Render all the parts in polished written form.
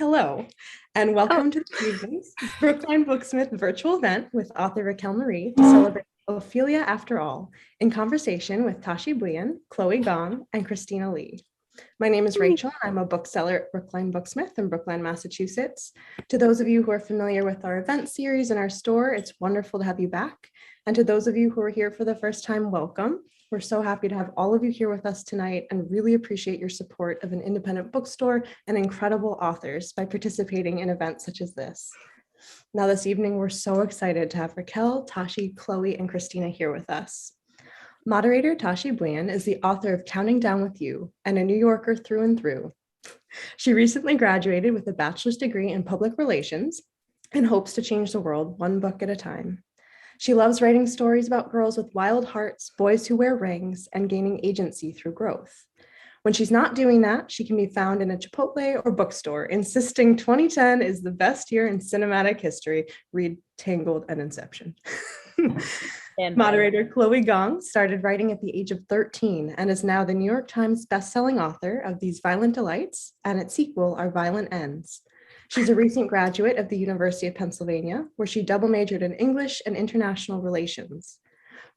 Hello, and welcome to this evening's Brookline Booksmith virtual event with author Racquel Marie to celebrate Ophelia After All, in conversation with Tashie Bhuiyan, Gong, and Christina Li. My name is Rachel, and I'm a bookseller at Brookline Booksmith in Brookline, Massachusetts. To those of you who are familiar with our event series in our store, it's wonderful to have you back. And to those of you who are here for the first time, welcome. We're so happy to have all of you here with us tonight and really appreciate your support of an independent bookstore and incredible authors by participating in events such as this. Now this evening, we're so excited to have Racquel, Tashie, Chloe, and Christina here with us. Moderator Tashie Bhuiyan is the author of Counting Down with You and a New Yorker through and through. She recently graduated with a bachelor's degree in public relations and hopes to change the world one book at a time. She loves writing stories about girls with wild hearts, boys who wear rings, and gaining agency through growth. When she's not doing that, she can be found in a Chipotle or bookstore, insisting 2010 is the best year in cinematic history. Read Tangled and Inception. Moderator Chloe Gong started writing at the age of 13 and is now the New York Times bestselling author of These Violent Delights and its sequel, Our Violent Ends. She's a recent graduate of the University of Pennsylvania, where she double majored in English and international relations.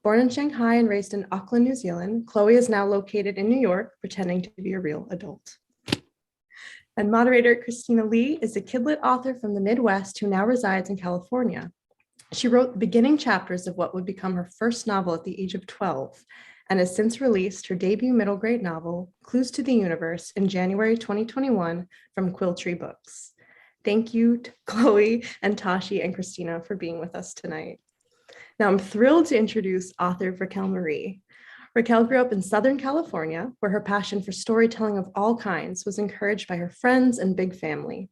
Born in Shanghai and raised in Auckland, New Zealand, Chloe is now located in New York, pretending to be a real adult. And moderator Christina Li is a kidlit author from the Midwest who now resides in California. She wrote the beginning chapters of what would become her first novel at the age of 12, and has since released her debut middle grade novel, Clues to the Universe, in January 2021 from Quilltree Books. Thank you to Chloe and Tashie and Christina for being with us tonight. Now I'm thrilled to introduce author Racquel Marie. Racquel grew up in Southern California, where her passion for storytelling of all kinds was encouraged by her friends and big family.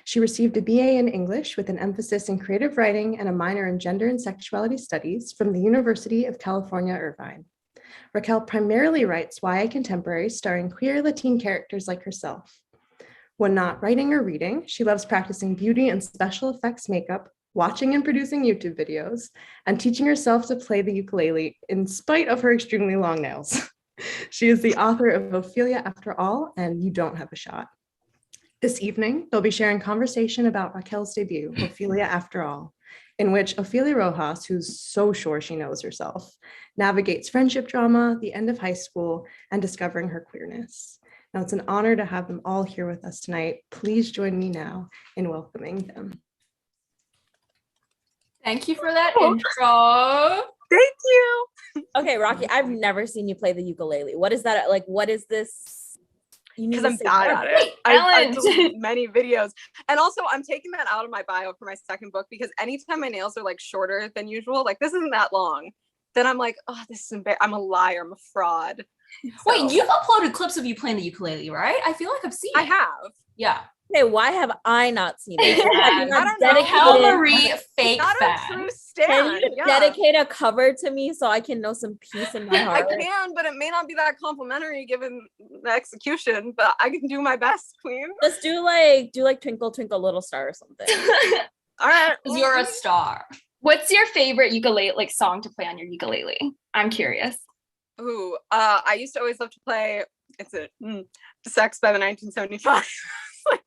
She received a BA in English with an emphasis in creative writing and a minor in gender and sexuality studies from the University of California, Irvine. Racquel primarily writes YA contemporary starring queer Latin characters like herself. When not writing or reading, she loves practicing beauty and special effects makeup, watching and producing YouTube videos, and teaching herself to play the ukulele in spite of her extremely long nails. She is the author of Ophelia After All and You Don't Have a Shot. This evening, they'll be sharing conversation about Racquel's debut, Ophelia After All, in which Ophelia Rojas, who's so sure she knows herself, navigates friendship drama, the end of high school, and discovering her queerness. Now, it's an honor to have them all here with us tonight. Please join me now in welcoming them. Thank you for that intro. Thank you. Okay, Rocky, I've never seen you play the ukulele. What is that? Like, what is this? Because I'm bad at it. I've deleted many videos. And also, I'm taking that out of my bio for my second book because anytime my nails are like shorter than usual, like this isn't that long, then I'm like, oh, this is embarrassing. I'm a liar. I'm a fraud. So. Wait, you've uploaded clips of you playing the ukulele, right? I feel like I've seen it. I have. Yeah. Okay, why have I not seen it? I don't know. Racquel Marie, fake not fan. A true stan. Can you dedicate a cover to me so I can know some peace in my heart? I can, but it may not be that complimentary given the execution, but I can do my best, queen. Just do like Twinkle Twinkle Little Star or something. All right. You're a star. What's your favorite ukulele like song to play on your ukulele? I'm curious. Ooh, I used to always love to play. It's a Sex by the 1975. Like,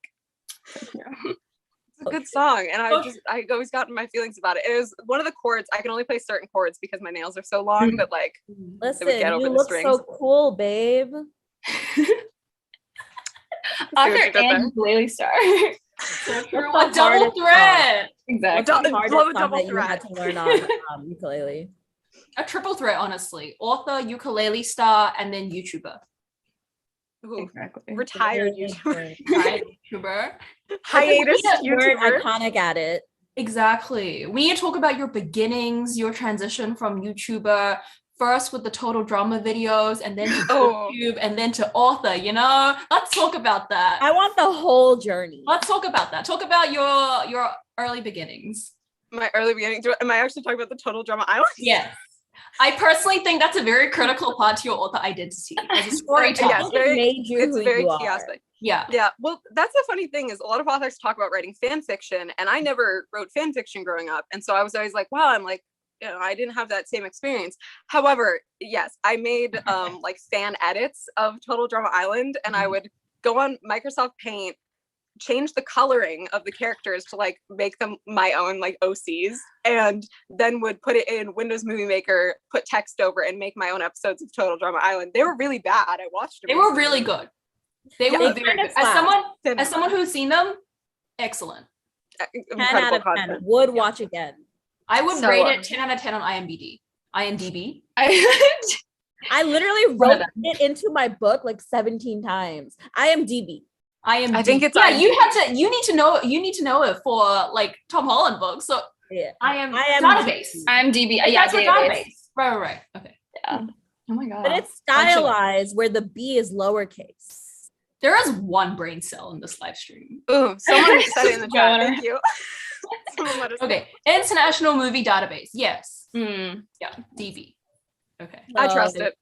yeah. It's a good song, and I always gotten my feelings about it. It was one of the chords. I can only play certain chords because my nails are so long that like listen, would get over you the look strings. so cool, babe. Author and ukulele star. A double threat. Exactly. Love a double that threat. you had to learn on ukulele. A triple threat, honestly. Author, ukulele star, and then YouTuber. Ooh, Exactly. retired YouTuber. Right? YouTuber. Hiatus You're YouTuber. iconic at it. Exactly. We need to talk about your beginnings, your transition from YouTuber, first with the total drama videos, and then to YouTube, and then to author, you know? Let's talk about that. I want the whole journey. Let's talk about that. Talk about your early beginnings. My early beginning. Am I actually talking about the Total Drama Island? Yes. I personally think that's a very critical part to your author identity as a storyteller. Yes, it's very key key aspect. Yeah. Yeah. Well, that's the funny thing is a lot of authors talk about writing fan fiction, and I never wrote fan fiction growing up. And so I was always like, wow, I'm like, you know, I didn't have that same experience. However, yes, I made like fan edits of Total Drama Island, and I would go on Microsoft Paint, change the coloring of the characters to like make them my own like OCs, and then would put it in Windows Movie Maker, put text over, and make my own episodes of Total Drama Island. They were really bad. I watched them. They were really good. They were very good. As someone who's seen them, excellent. 10 out of 10. Content. Would watch again. I would So, rate it 10 out of 10 on IMDb. IMDb. I literally wrote it into my book like 17 times. IMDb. I think it's yeah. You need to know it for like Tom Holland books. So Yeah. database. IMDb. Like, Yeah, that's your database. Right. Okay. Yeah. Oh my god. But it's stylized where the B is lowercase. There is one brain cell in this live stream. Ooh, someone said it in the chat. Thank you. Someone let us know. Okay. International Movie Database. Yes. Mm. Yeah. DB. Okay. I trust it.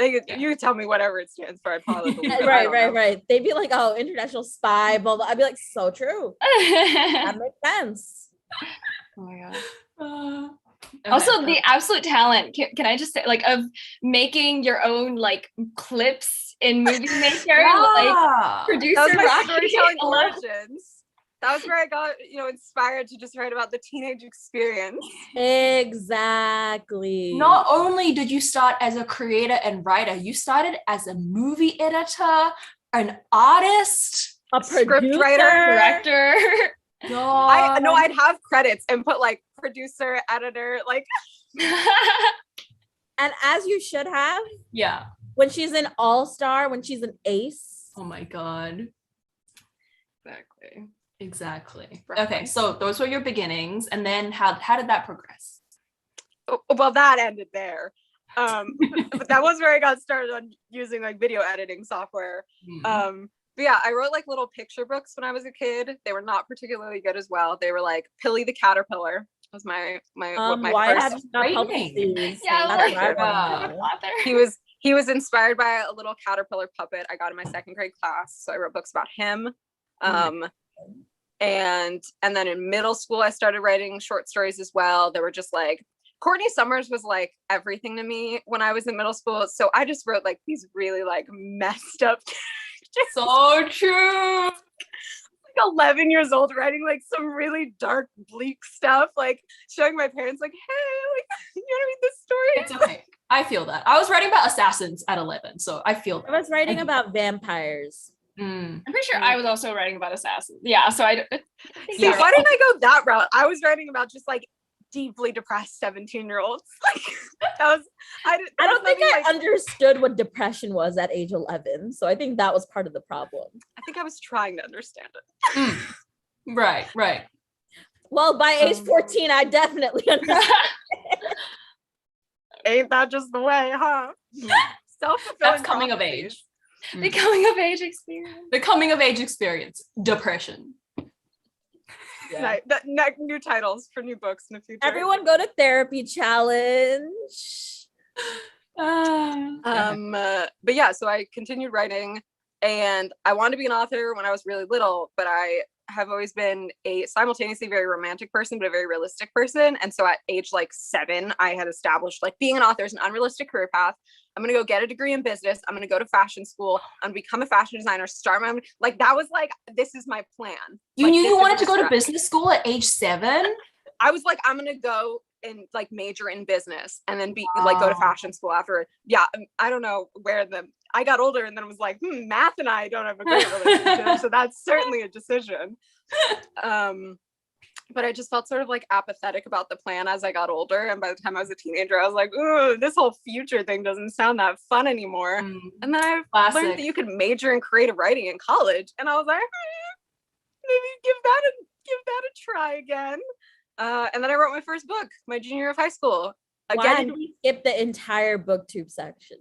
You can tell me whatever it stands for. I probably believe it. I don't know. Right. They'd be like, oh, international spy, blah, blah. I'd be like, so true. That makes sense. Oh my god. Okay. Also, the absolute talent. Can I just say, like, of making your own like clips in Movie Maker, like producer That was my Rocky. storytelling I love- origins. That was where I got, inspired to just write about the teenage experience. Exactly. Not only did you start as a creator and writer, you started as a movie editor, an artist, a script writer, director. I'd have credits and put like producer, editor, like. And as you should have, Yeah. when she's an all-star, when she's an ace. Oh my god. Exactly. Right. Okay, so those were your beginnings, and then how did that progress? Well, that ended there. But that was where I got started on using like video editing software. But yeah, I wrote like little picture books when I was a kid. They were not particularly good as well. They were like Pilly the Caterpillar was my why first. have you not great published name. these? Yeah, That's like, what I wanna know. He was inspired by a little caterpillar puppet I got in my second grade class. So I wrote books about him. And then in middle school, I started writing short stories as well. They were just like, Courtney Summers was like everything to me when I was in middle school. So I just wrote like these really like messed up characters. So true. Like 11 years old, writing like some really dark, bleak stuff, like showing my parents like, hey, like, you want to read this story? It's okay. I feel that. I was writing about assassins at 11, so I feel that. I was writing about vampires. I'm pretty sure I was also writing about assassins. Yeah, so I See, why didn't I go that route? I was writing about just like deeply depressed 17-year-olds. Like that was I don't think I understood what depression was at age 11. So I think that was part of the problem. I think I was trying to understand it. Right. Well, by age 14, I definitely understood. Ain't that just the way, huh? Self-fulfilling That's coming of prophecy. age. the coming of age experience. The coming of age experience. Depression. Yeah. Right. New titles for new books in the future. Everyone go to therapy challenge. But yeah, so I continued writing, and I wanted to be an author when I was really little, but I have always been a simultaneously very romantic person, but a very realistic person. And so at age like 7, I had established like being an author is an unrealistic career path. I'm going to go get a degree in business. I'm going to go to fashion school. I'm going to become a fashion designer, start my own, like that was like, this is my plan. You Like, knew this you is wanted my to go to strategy. business school at age 7? I was like, I'm going to go and like major in business and then be like, go to fashion school after. Yeah. I don't know where I got older and then was like, math and I don't have a great relationship. So that's certainly a decision. But I just felt sort of like apathetic about the plan as I got older. And by the time I was a teenager, I was like, ooh, this whole future thing doesn't sound that fun anymore. And then I learned that you could major in creative writing in college. And I was like, maybe give that a try again. And then I wrote my first book, my junior year of high school. Why did we skip the entire booktube section?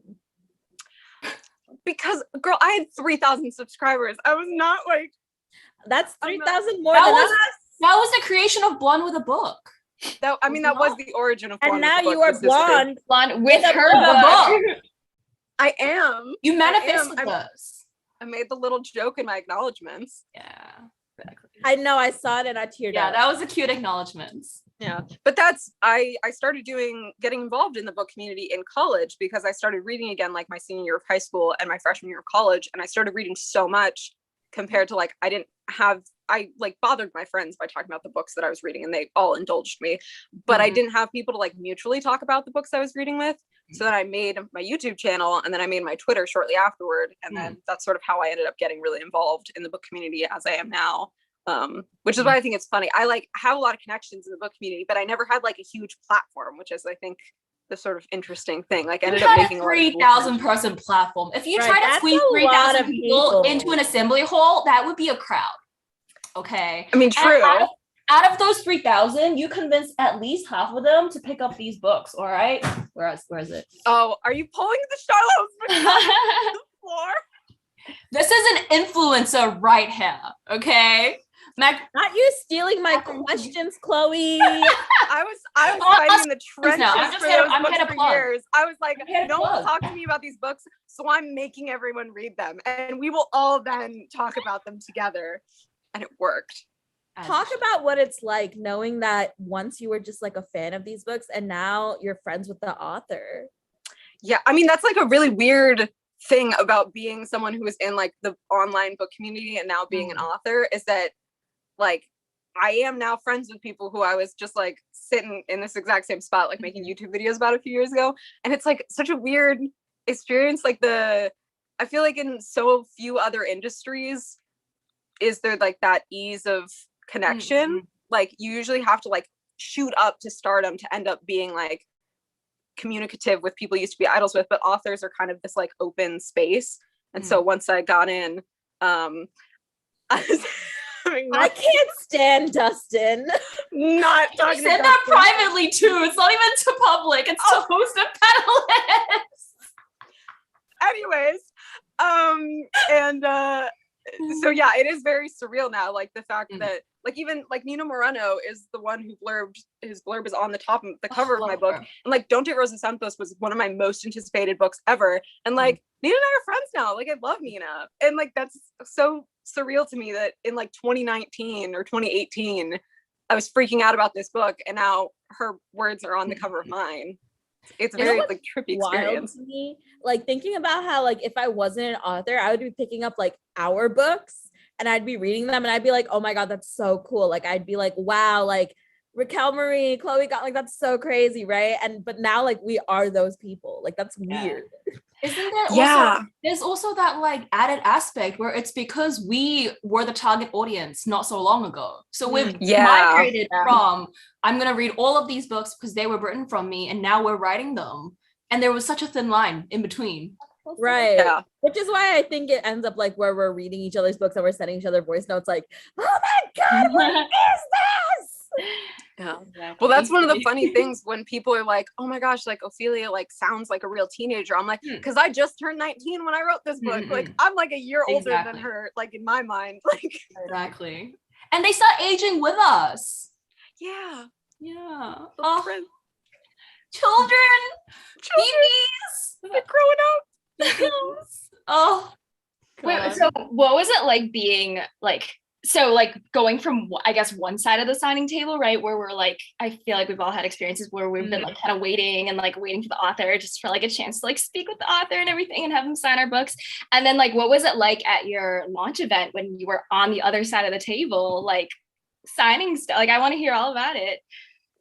Because girl, I had 3,000 subscribers. I was not like, that's 3,000 more that than was, us. That was the creation of Blonde with a Book. that. I mean, that was the origin of. And now you are blonde with her book. I am. You manifested this. I made the little joke in my acknowledgements. Yeah, exactly. I know. I saw it and I teared up. Yeah, that was a cute acknowledgements. Yeah, but I started getting involved in the book community in college because I started reading again like my senior year of high school and my freshman year of college, and I started reading so much compared to like I didn't I like bothered my friends by talking about the books that I was reading, and they all indulged me, but I didn't have people to like mutually talk about the books I was reading with. So then I made my YouTube channel, and then I made my Twitter shortly afterward. And then that's sort of how I ended up getting really involved in the book community as I am now. Which is why I think it's funny. I like have a lot of connections in the book community, but I never had like a huge platform, which is I think the sort of interesting thing. Like I ended up making a 3,000 person platform. If you try to squeeze 3,000 people into an assembly hall, that would be a crowd. Okay. I mean, true. Out of those 3,000, you convinced at least half of them to pick up these books. All right. Where is it? Oh, are you pulling the Charlotte on the floor? This is an influencer right here. Okay. Not you stealing my questions, Chloe. I was fighting in the trenches I'm for those books for years. I was like, no one will talk to me about these books, so I'm making everyone read them, and we will all then talk about them together, and it worked. Talk about what it's like knowing that once you were just like a fan of these books, and now you're friends with the author. Yeah, I mean that's like a really weird thing about being someone who is in like the online book community and now being an author, is that like I am now friends with people who I was just like sitting in this exact same spot, like making YouTube videos about a few years ago. And it's like such a weird experience. Like I feel like in so few other industries is there like that ease of connection. Like you usually have to like shoot up to stardom to end up being like communicative with people you used to be idols with, but authors are kind of this like open space. And so once I got in, I can't stand Dustin. Not talking. He said that privately too. It's not even to public. It's to host a panelist. Anyways, so yeah, it is very surreal now. Like the fact that like even like Nina Moreno is the one who his blurb is on the top of the cover of my book. And like Don't Date Rosa Santos was one of my most anticipated books ever. And like Nina and I are friends now. Like I love Nina. And like that's so surreal to me that in like 2019 or 2018, I was freaking out about this book, and now her words are on the cover of mine. It's a very like trippy experience to me. Like thinking about how like if I wasn't an author, I would be picking up like our books and I'd be reading them and I'd be like, oh my God, that's so cool. Like I'd be like, wow, like Racquel Marie, Chloe got like that's so crazy, right? But now like we are those people. Like that's weird. Isn't there also there's also that like added aspect where it's because we were the target audience not so long ago. So we've migrated from I'm gonna read all of these books because they were written from me, and now we're writing them. And there was such a thin line in between. Right. Yeah. Which is why I think it ends up like where we're reading each other's books and we're sending each other voice notes like, oh my God, what is this? Yeah. Well, that's one of the funny things when people are like, oh my gosh, like Ophelia like sounds like a real teenager. I'm like, because I just turned 19 when I wrote this book. Like I'm like a year older than her, like in my mind. Like exactly. And they start aging with us. Yeah. Yeah. Children. Babies. They're growing up. Oh. Wait, so what was it like being like, so like going from I guess one side of the signing table, right, where we're like, I feel like we've all had experiences where we've been like kind of waiting for the author just for like a chance to like speak with the author and everything and have them sign our books, and then like what was it like at your launch event when you were on the other side of the table like signing stuff? Like I want to hear all about it.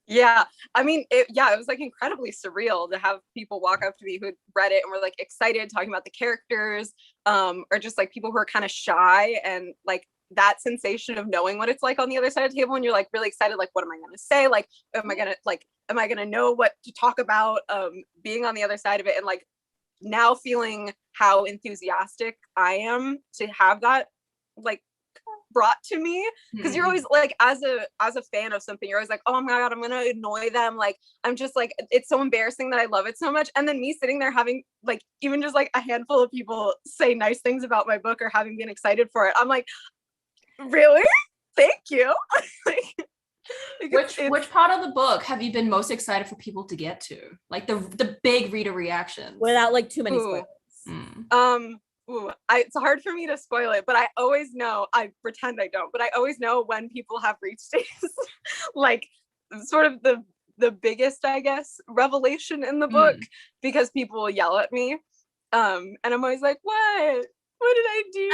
Yeah, I mean, it was like incredibly surreal to have people walk up to me who had read it and were like excited, talking about the characters, or just like people who are kind of shy, and like that sensation of knowing what it's like on the other side of the table, and you're like really excited, like what am I going to say, like am I gonna know what to talk about, being on the other side of it, and like now feeling how enthusiastic I am to have that like brought to me, because you're always like as a fan of something, you're always like, oh my God, I'm gonna annoy them, like I'm just like, it's so embarrassing that I love it so much. And then me sitting there having like even just like a handful of people say nice things about my book or having been excited for it, I'm like, really? Thank you. Like, which part of the book have you been most excited for people to get to, like the big reader reactions without like too many spoilers? It's hard for me to spoil it, but I always know, I pretend I don't, but I always know when people have reached like sort of the biggest, I guess, revelation in the book, because people will yell at me. And I'm always like, what? What did I do?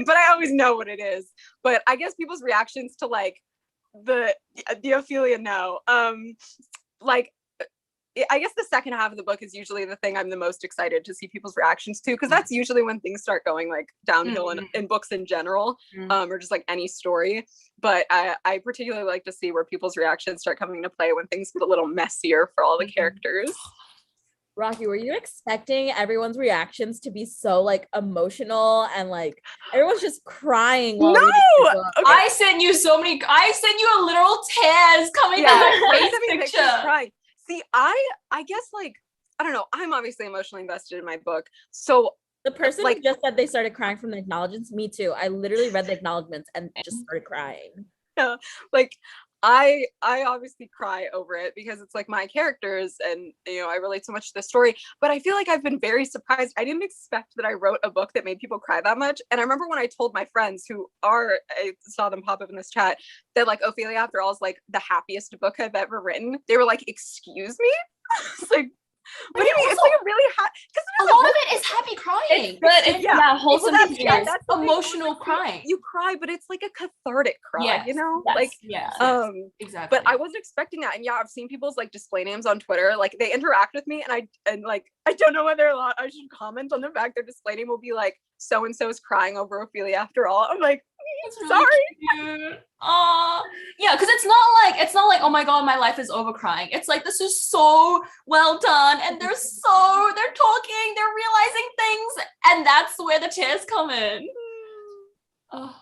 But I always know what it is. But I guess people's reactions to like the Ophelia like I guess the second half of the book is usually the thing I'm the most excited to see people's reactions to, because that's usually when things start going like downhill in books in general, or just like any story. But I particularly like to see where people's reactions start coming into play when things get a little messier for all the characters. Rocky, were you expecting everyone's reactions to be so like emotional and like everyone's just crying while reading the book? Okay. I sent you a literal tears coming down my face picture. Crying. See, I guess like, I don't know, I'm obviously emotionally invested in my book. So the person who just said they started crying from the acknowledgements, me too. I literally read the acknowledgements and just started crying. Yeah, like I obviously cry over it because it's like my characters and, you know, I relate so much to the story, but I feel like I've been very surprised. I didn't expect that I wrote a book that made people cry that much. And I remember when I told my friends I saw them pop up in this chat, that like Ophelia After All is like the happiest book I've ever written. They were like, excuse me? It's like, what do you mean? It's like a really because a lot of it is happy crying, but it's wholesome. That's emotional crying. You cry, but it's like a cathartic cry, you know? Like, exactly. But I wasn't expecting that, and I've seen people's like display names on Twitter. Like they interact with me, and like I don't know whether I should comment on the fact their display name will be like so and so is crying over Ophelia After All. I'm like, sorry. Really yeah, because it's not like oh my god, my life is over crying. It's like, this is so well done, and they're talking, they're realizing things, and that's where the tears come in. Oh,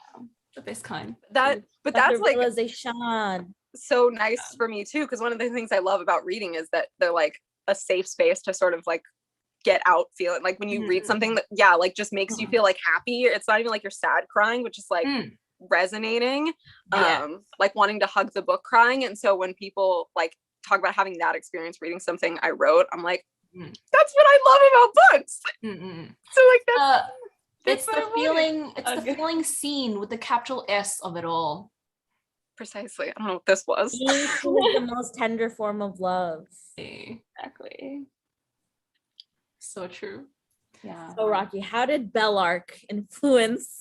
the best kind. That's like realization. So nice for me too, because one of the things I love about reading is that they're like a safe space to sort of like get out feeling, like when you read something that like just makes you feel like happy. It's not even like you're sad crying, which is like resonating, like wanting to hug the book crying. And so when people like talk about having that experience reading something I wrote, I'm like, that's what I love about books. So like it's the feeling, the feeling seen with the capital S of it all. Precisely. I don't know what this was. It's the most tender form of love. Exactly. So true. Yeah. So Rocky, how did Bellark influence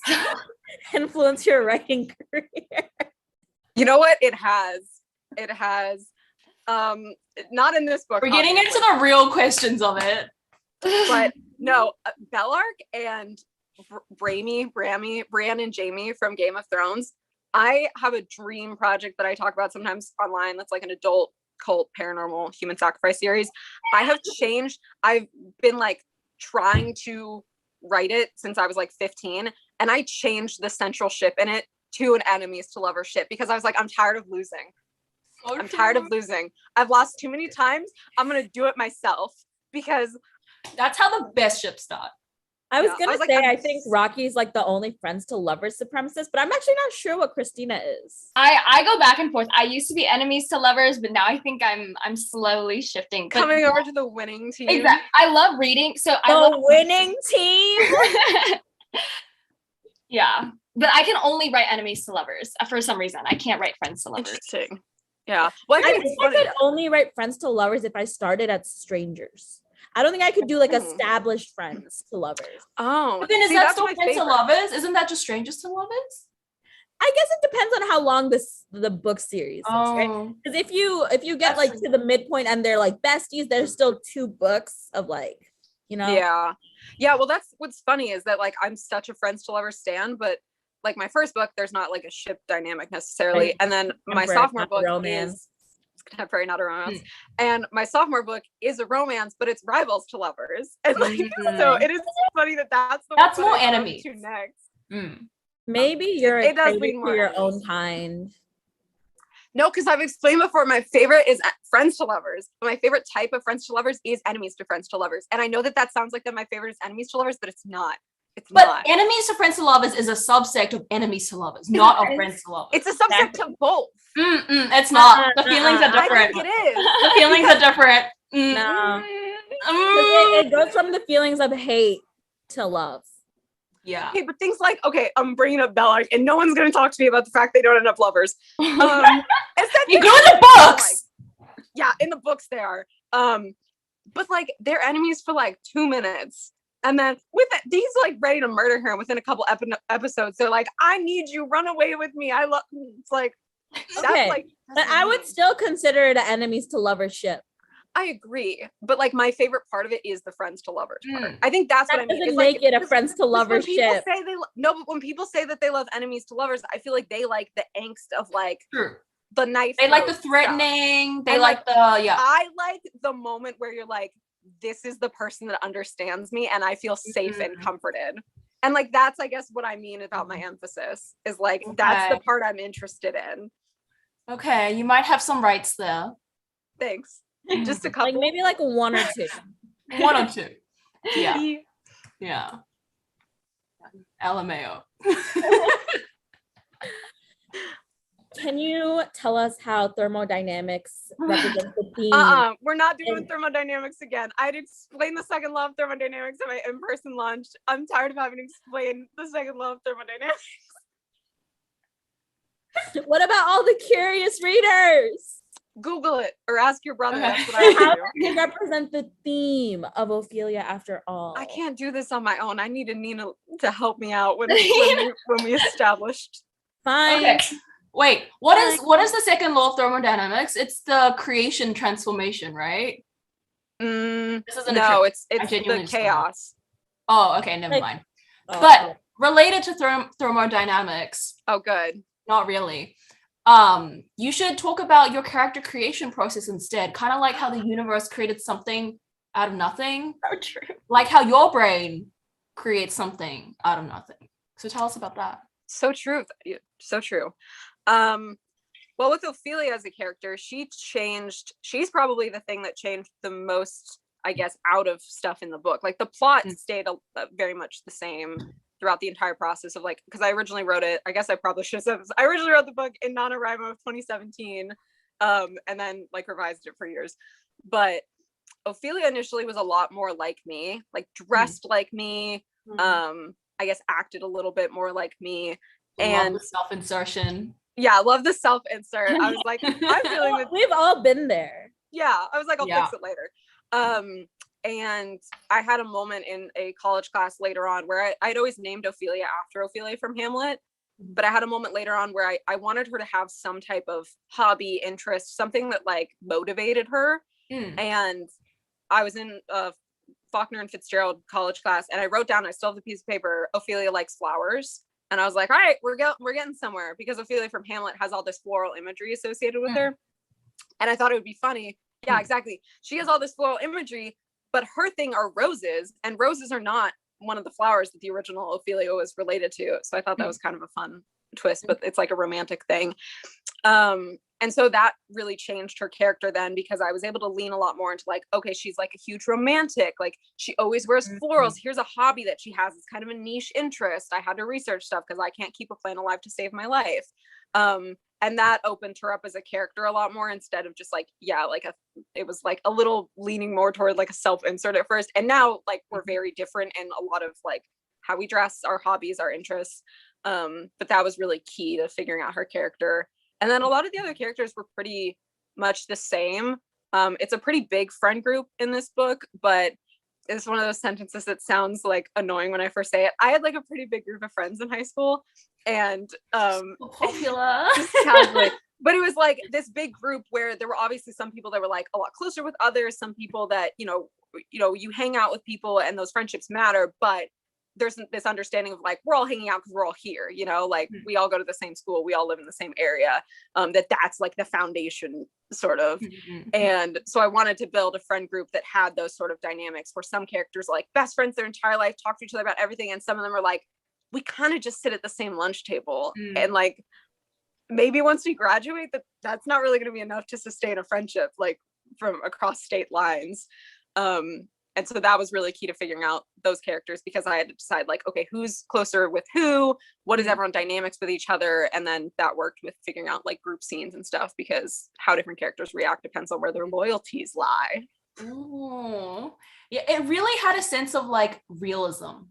your writing career? You know what? It has not in this book. We're getting into the real questions of it. But no, Bellark and Bran and Jamie from Game of Thrones. I have a dream project that I talk about sometimes online that's like an adult cult paranormal human sacrifice series. I've been like trying to write it since I was like 15, and I changed the central ship in it to an enemies to lovers ship because I was like, I'm tired of losing. I'm tired of losing. I've lost too many times. I'm gonna do it myself, because that's how the best ships start. I was gonna say, I think Rocky's like the only friends to lovers supremacist, but I'm actually not sure what Christina is. I go back and forth. I used to be enemies to lovers, but now I think I'm slowly shifting. Coming over to the winning team. Exactly. I love reading. So I love winning team. Yeah. But I can only write enemies to lovers for some reason. I can't write friends to lovers. Interesting. Yeah. Well, I think I could only write friends to lovers if I started at strangers. I don't think I could do like established friends to lovers. Oh, but then is that still friends to lovers? Isn't that just strangers to lovers? I guess it depends on how long the book series is, right? Because if you get like to the midpoint and they're like besties, there's still 2 books of like, you know. Yeah. Well, that's what's funny is that like I'm such a friends to lovers stan, but like my first book, there's not like a ship dynamic necessarily, right. And then my sophomore book is contemporary, not a romance. And my sophomore book is a romance, but it's rivals to lovers. And like, so it is funny that's more enemy to next. Maybe you're a to your own kind. No, because I've explained before, my favorite is friends to lovers. My favorite type of friends to lovers is enemies to friends to lovers. And I know that sounds like that my favorite is enemies to lovers, but it's not. But enemies to friends to lovers is a subsect of enemies to lovers, not of friends to lovers. It's a subsect of both. It's not. The feelings are different. I think it is. The feelings are different. No. It goes from the feelings of hate to love. Yeah. Okay, but things like, I'm bringing up Bellark, and no one's going to talk to me about the fact they don't end up lovers. You go in the books. Like, yeah, in the books they are. But like they're enemies for like 2 minutes. And then he's like ready to murder her. And within a couple episodes, they're like, I need you, run away with me. I love, it's like, Okay, that's like, but I would still consider it an enemies to lovers ship. I agree. But like my favorite part of it is the friends to lovers part. I think that's what I That mean. doesn't It's make like, it a friends to lovers when people ship. say no, but when people say that they love enemies to lovers, I feel like they like the angst of like True. the knife. They like the throat threatening. stuff. They And, like the I like the moment where you're like, this is the person that understands me and I feel safe and comforted. And like that's I guess what I mean about my emphasis is like that's the part I'm interested in. Okay, you might have some rights there. Thanks. Just a couple. Like maybe like one or two. One or two. Yeah. Yeah. LMAO. Can you tell us how thermodynamics represents the theme? We're not doing thermodynamics again. I'd explain the second law of thermodynamics at my in-person lunch. I'm tired of having to explain the second law of thermodynamics. What about all the curious readers? Google it or ask your brother. Okay. That's what I How would does do. it represent the theme of Ophelia After All? I can't do this on my own. I needed Nina to help me out when we established. Fine. Okay. Wait, what is the second law of thermodynamics? It's the creation transformation, right? This isn't No, a it's the genuinely just don't know. chaos. Oh, okay, never Like- mind. Oh, But related to thermodynamics, Oh, good. not really. You should talk about your character creation process instead, kind of like how the universe created something out of nothing. So true. Like how your brain creates something out of nothing. So tell us about that. So true. So true. Well, with Ophelia as a character, she's probably the thing that changed the most, I guess, out of stuff in the book. Like the plot stayed very much the same throughout the entire process of like, because I originally wrote it, I guess I probably should have said this. I originally wrote the book in NaNoWriMo of 2017, and then like revised it for years. But Ophelia initially was a lot more like me, like dressed like me, I guess acted a little bit more like me. And love the self-insertion. Yeah, I love the self-insert. I was like, I'm feeling that. We've all been there. Yeah, I was like, I'll fix it later. And I had a moment in a college class later on where I'd always named Ophelia after Ophelia from Hamlet. But I had a moment later on where I wanted her to have some type of hobby, interest, something that like motivated her. And I was in a Faulkner and Fitzgerald college class and I wrote down, I still have the piece of paper, Ophelia likes flowers. And I was like, all right, we're getting somewhere, because Ophelia from Hamlet has all this floral imagery associated with her. And I thought it would be funny. Yeah, exactly. She has all this floral imagery, but her thing are roses, and roses are not one of the flowers that the original Ophelia was related to. So I thought that was kind of a fun twist, but it's like a romantic thing. And so that really changed her character then, because I was able to lean a lot more into like, okay, she's like a huge romantic. Like she always wears florals. Here's a hobby that she has. It's kind of a niche interest. I had to research stuff because I can't keep a plant alive to save my life. And that opened her up as a character a lot more, instead of just like, it was like a little leaning more toward like a self-insert at first. And now like we're very different in a lot of like how we dress, our hobbies, our interests. But that was really key to figuring out her character. And then a lot of the other characters were pretty much the same. It's a pretty big friend group in this book, but it's one of those sentences that sounds like annoying when I first say it. I had like a pretty big group of friends in high school, and popular. just casually. But it was like this big group where there were obviously some people that were like a lot closer with others, some people that, you hang out with people and those friendships matter, but there's this understanding of like, we're all hanging out because we're all here, like we all go to the same school, we all live in the same area, that's like the foundation sort of. And so I wanted to build a friend group that had those sort of dynamics where some characters are like best friends their entire life, talk to each other about everything, and some of them are like, we kind of just sit at the same lunch table, and like maybe once we graduate that's not really going to be enough to sustain a friendship like from across state lines. And so that was really key to figuring out those characters, because I had to decide like, okay, who's closer with who, what is everyone dynamics with each other? And then that worked with figuring out like group scenes and stuff, because how different characters react depends on where their loyalties lie. Oh, yeah, it really had a sense of like realism,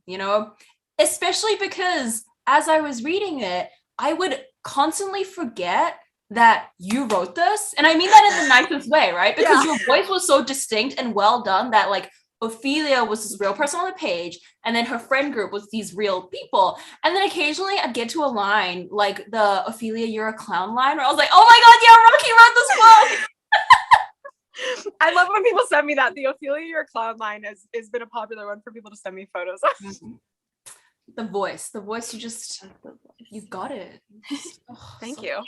especially because as I was reading it, I would constantly forget that you wrote this. And I mean that in the nicest way, right? Because your voice was so distinct and well done that like Ophelia was this real person on the page, and then her friend group was these real people. And then occasionally I'd get to a line like the Ophelia, you're a clown line, where I was like, oh my God, yeah, Rocky wrote this book. I love when people send me that. The Ophelia, you're a clown line has been a popular one for people to send me photos of. The voice, you got it. Oh, Thank you.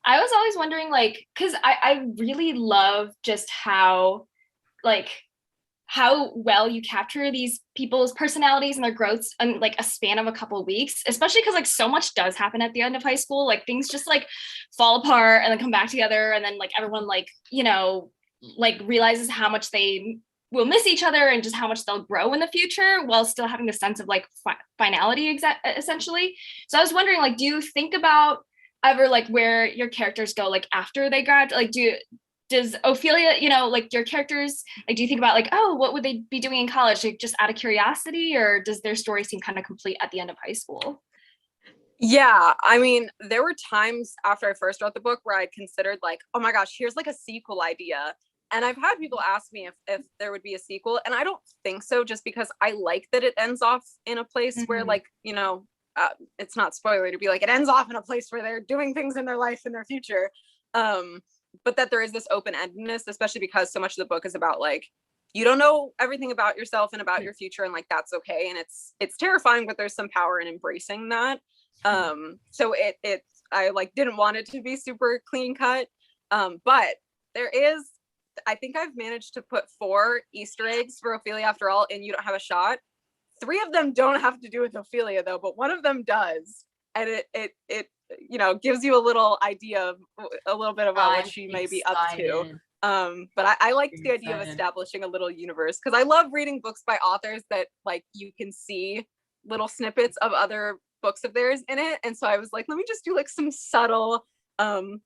I was always wondering, like, because I really love just how well you capture these people's personalities and their growths in like a span of a couple of weeks, especially because like so much does happen at the end of high school. Like things just like fall apart and then come back together, and then like everyone like, you know, like realizes how much they will miss each other and just how much they'll grow in the future while still having the sense of like finality essentially. So I was wondering, like, do you think about ever like where your characters go like after they graduate? Like does Ophelia, you know, like your characters, like do you think about like, oh, what would they be doing in college, like just out of curiosity, or does their story seem kind of complete at the end of high school? Yeah, I mean, there were times after I first wrote the book where I considered like, oh my gosh, here's like a sequel idea. And I've had people ask me if there would be a sequel, and I don't think so, just because I like that it ends off in a place where like, you know, it's not spoiler to be like, it ends off in a place where they're doing things in their life in their future. But that there is this open-endedness, especially because so much of the book is about like, you don't know everything about yourself and about your future, and like that's okay. And it's terrifying, but there's some power in embracing that. So I like didn't want it to be super clean cut. But there is, I think I've managed to put 4 Easter eggs for Ophelia After All in You Don't Have a Shot. 3 of them don't have to do with Ophelia though, but one of them does. And it you know, gives you a little idea of a little bit about what she may be up to. But I liked the idea of establishing a little universe, because I love reading books by authors that like you can see little snippets of other books of theirs in it. And so I was like, let me just do like some subtle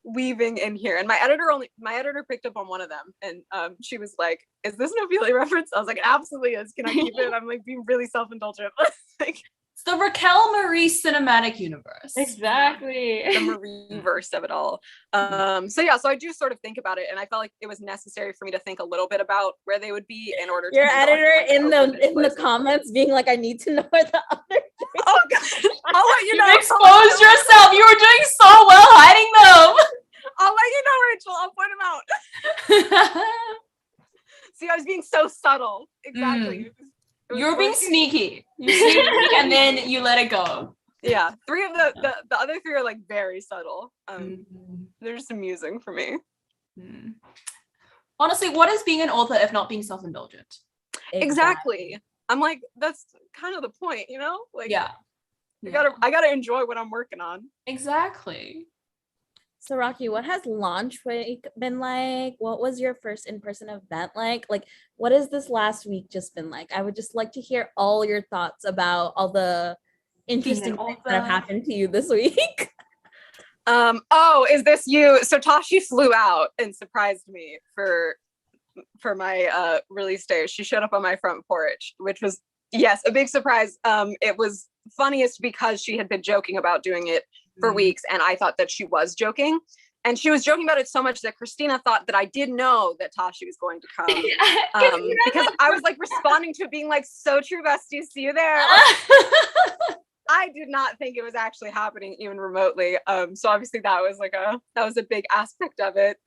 weaving in here. And my editor picked up on one of them, and she was like, is this an Ophelia reference? I was like, it absolutely is. Can I keep it? I'm like being really self-indulgent. Like, it's the Racquel Marie cinematic universe. Exactly. The Marie-verse of it all. So yeah, so I do sort of think about it, and I felt like it was necessary for me to think a little bit about where they would be in order to your editor in the comments being like, I need to know where the other oh God. I'll let you know. You exposed yourself. You were doing so well hiding them. I'll let you know, Rachel. I'll point them out. See, I was being so subtle. Exactly. You're being sneaky. You sneak and then you let it go. Yeah, 3 of the other 3 are like very subtle. They're just amusing for me. Honestly, what is being an author if not being self-indulgent? Exactly. I'm like, that's kind of the point, you know? Like, yeah. I gotta enjoy what I'm working on. Exactly. So Rocky, what has launch week been like? What was your first in-person event like? Like, what has this last week just been like? I would just like to hear all your thoughts about all the interesting things that have happened to you this week. Oh, is this you? So Tashie flew out and surprised me for my release day. She showed up on my front porch, which was, yes, a big surprise. It was funniest because she had been joking about doing it for weeks, and I thought that she was joking, and she was joking about it so much that Christina thought that I did know that Tashie was going to come, because I was like responding to it being like, so true, bestie, see you there. I did not think it was actually happening even remotely. So obviously that was a big aspect of it.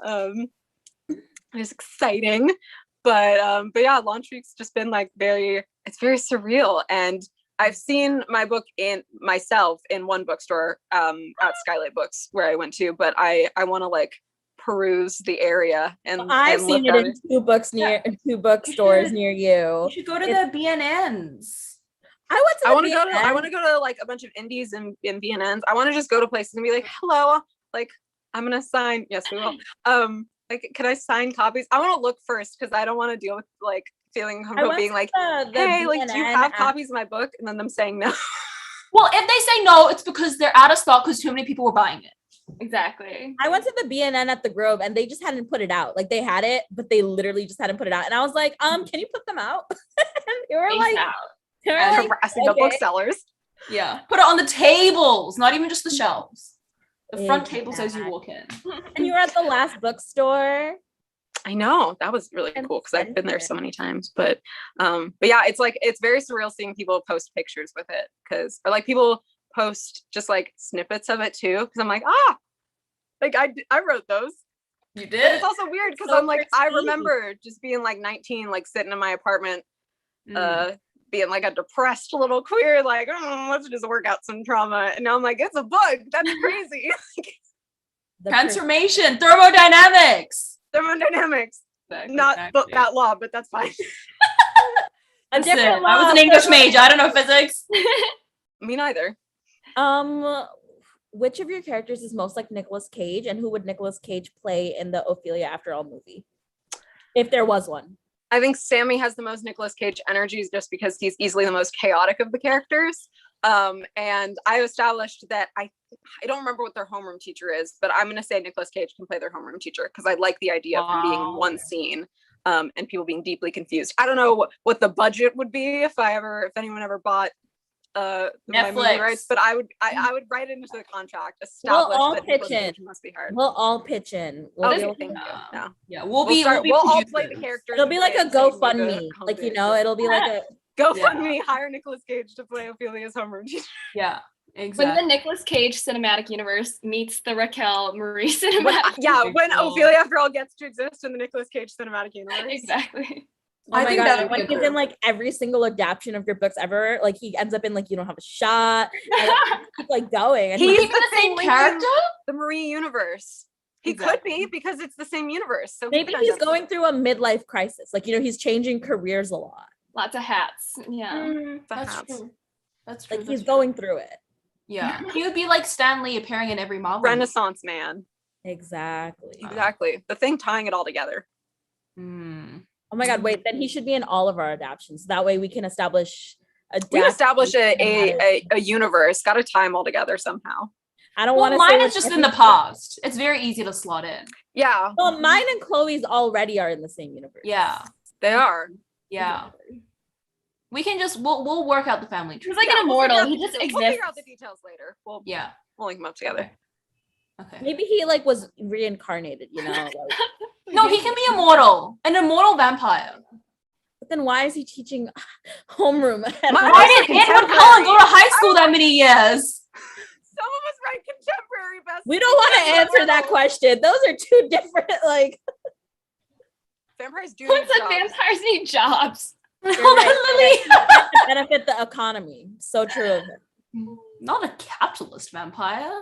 It was exciting, but yeah, launch week's just been like it's very surreal. And I've seen my book myself in one bookstore at Skylight Books where I went to, but I want to like peruse the area. And I've seen it in 2 bookstores near you. You should go to the B&Ns. I want to go to like a bunch of indies and B&Ns. I want to just go to places and be like, hello, like I'm gonna sign. Yes, we will. Like, can I sign copies? I want to look first because I don't want to deal with like feeling uncomfortable being like, hey, like, do you have copies of my book? And then them saying no. Well, if they say no, it's because they're out of stock because too many people were buying it. Exactly. I went to the B&N at the Grove and they just hadn't put it out. Like, they had it, but they literally just hadn't put it out. And I was like, can you put them out? And they were like, harassing the booksellers. Yeah. Put it on the tables, not even just the shelves. The front table says you walk in. And you were at the last bookstore. I know, that was really cool because I've been there so many times. But yeah, it's like it's very surreal seeing people post pictures with it, or like people post just like snippets of it too. Because I'm like, like I wrote those. You But did? it's also weird because So I'm like, I pristine. remember just being like 19, like sitting in my apartment, being like a depressed little queer, like, let's just work out some trauma. And now I'm like, it's a book. That's crazy. Transformation, thermodynamics. Thermodynamics. Not that law, but that's fine. Listen, I was an English major. I don't know physics. Me neither. Which of your characters is most like Nicolas Cage, and who would Nicolas Cage play in the Ophelia After All movie, if there was one? I think Sammy has the most Nicolas Cage energies just because he's easily the most chaotic of the characters. And I established that I don't remember what their homeroom teacher is, but I'm going to say Nicolas Cage can play their homeroom teacher because I like the idea of him being in one scene and people being deeply confused. I don't know what the budget would be if anyone ever bought my movie rights, but I would write it into the contract, establish that Nicolas Cage must be hired. We'll all pitch in. Thank you. No. Yeah, we'll all play the characters. It'll be like a GoFundMe, like, you know, it'll be like a GoFundMe, hire Nicolas Cage to play Ophelia's homeroom teacher. Yeah, exactly. When the Nicolas Cage cinematic universe meets the Racquel Marie cinematic when Ophelia After All gets to exist in the Nicolas Cage cinematic universe. Exactly. Oh my god, when he's in like every single adaptation of your books ever, like he ends up in like You Don't Have a Shot, and keep like going. And he's the same character? The Marie universe. He could be because it's the same universe. So maybe he's going through a midlife crisis. Like, you know, he's changing careers a lot. Lots of hats. Yeah. That's true. That's true. Like he's going through it. Yeah. He would be like Stan Lee appearing in every Marvel Renaissance man. Exactly. The thing tying it all together. Oh my god, wait, then he should be in all of our adaptions. That way we can establish a universe. Gotta tie them all together somehow. I don't want to mine is just in the past. It's very easy to slot in. Yeah. Well, mine and Chloe's already are in the same universe. Yeah. They are. Yeah. We can just we'll work out the family tree. He's like an immortal. He just exists. We'll figure out the details later. We'll link them up together. Okay. Maybe he like was reincarnated, you know? Like, no, he can be immortal. An immortal vampire. but then why is he teaching homeroom? Why did Edward Cullen go to high school that many years? Some of us write contemporary best. We don't want to answer that question. Those are two different, like. Vampires do. What's like vampires need jobs? Right. Benefit the economy. So true of it. Not a capitalist vampire.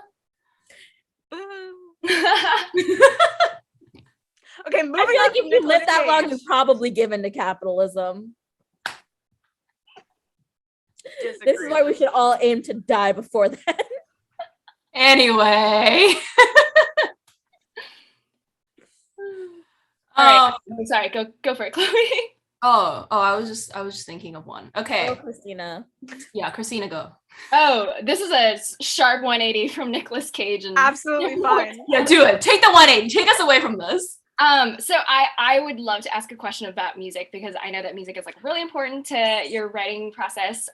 Okay, moving I feel on like if you live that long, you're probably given to capitalism. Disagree. This is why we should all aim to die before then. Anyway. All right. I'm sorry. Go for it, Chloe. I was just thinking of one. Okay. Oh, Christina. Yeah, Christina, go. Oh, this is a sharp 180 from Nicolas Cage and absolutely fine. Yeah, do it. Take the 180. Take us away from this. So I would love to ask a question about music because I know that music is like really important to your writing process.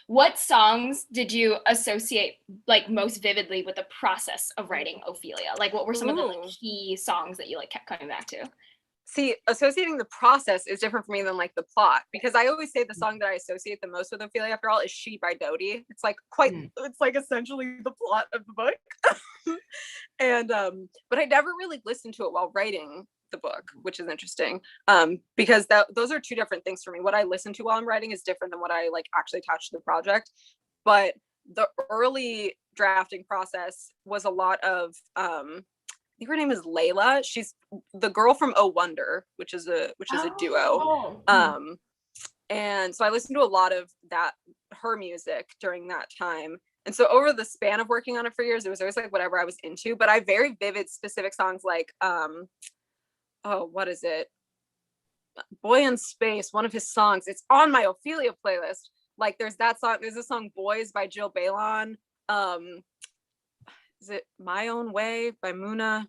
What songs did you associate like most vividly with the process of writing Ophelia? Like what were some of the like, key songs that you like kept coming back to? See, associating the process is different for me than like the plot, because I always say the song that I associate the most with Ophelia After All is She by Dodie. It's like it's like essentially the plot of the book. And but I never really listened to it while writing the book, which is interesting. Because those are two different things for me. What I listen to while I'm writing is different than what I like actually attach to the project. But the early drafting process was a lot of I think her name is Layla. She's the girl from Oh Wonder, which is a duo. And so I listened to a lot of her music during that time. And so over the span of working on it for years, it was always like whatever I was into, but I have very vivid specific songs like what is it? Boy in Space, one of his songs. It's on my Ophelia playlist. Like there's that song, there's a song Boys by Jill Balon. Is it My Own Way by Muna?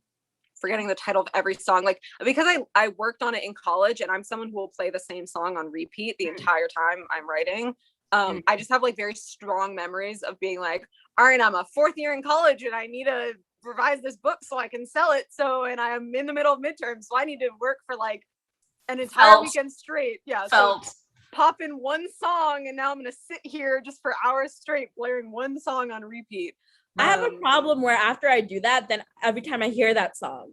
Forgetting the title of every song. Like, because I worked on it in college and I'm someone who will play the same song on repeat the entire time I'm writing. I just have like very strong memories of being like, all right, I'm a fourth year in college and I need a revise this book so I can sell it. So, and I'm in the middle of midterms, so I need to work for like an entire weekend straight. Yeah. So pop in one song, and now I'm gonna sit here just for hours straight blaring one song on repeat. I have a problem where after I do that, then every time I hear that song,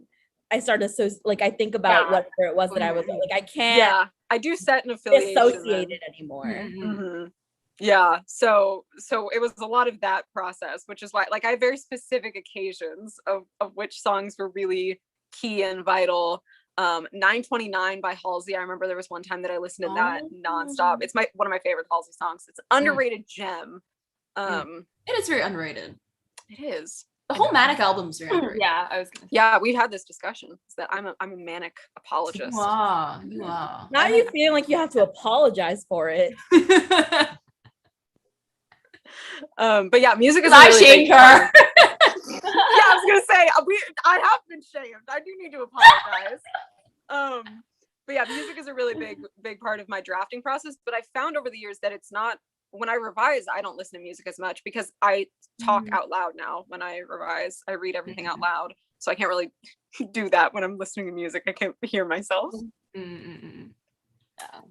I start to I think about whatever it was that I was like. I can't. Yeah, I do set an affiliation associate it anymore. Mm-hmm. Yeah, so it was a lot of that process, which is why like I have very specific occasions of which songs were really key and vital. 929 by Halsey. I remember there was one time that I listened to that nonstop. It's one of my favorite Halsey songs. It's an underrated gem. It is very underrated. It is. The whole Manic album is very underrated. Yeah, I was gonna say. Yeah, we've had this discussion. Is that I'm a Manic apologist. You are. You are. Now you feeling like you have to apologize for it. But yeah, music is. I shamed her. Yeah, I was gonna say I have been shamed. I do need to apologize. But yeah, music is a really big part of my drafting process. But I found over the years that it's not. When I revise, I don't listen to music as much because I talk out loud now. When I revise, I read everything out loud, so I can't really do that when I'm listening to music. I can't hear myself. Yeah.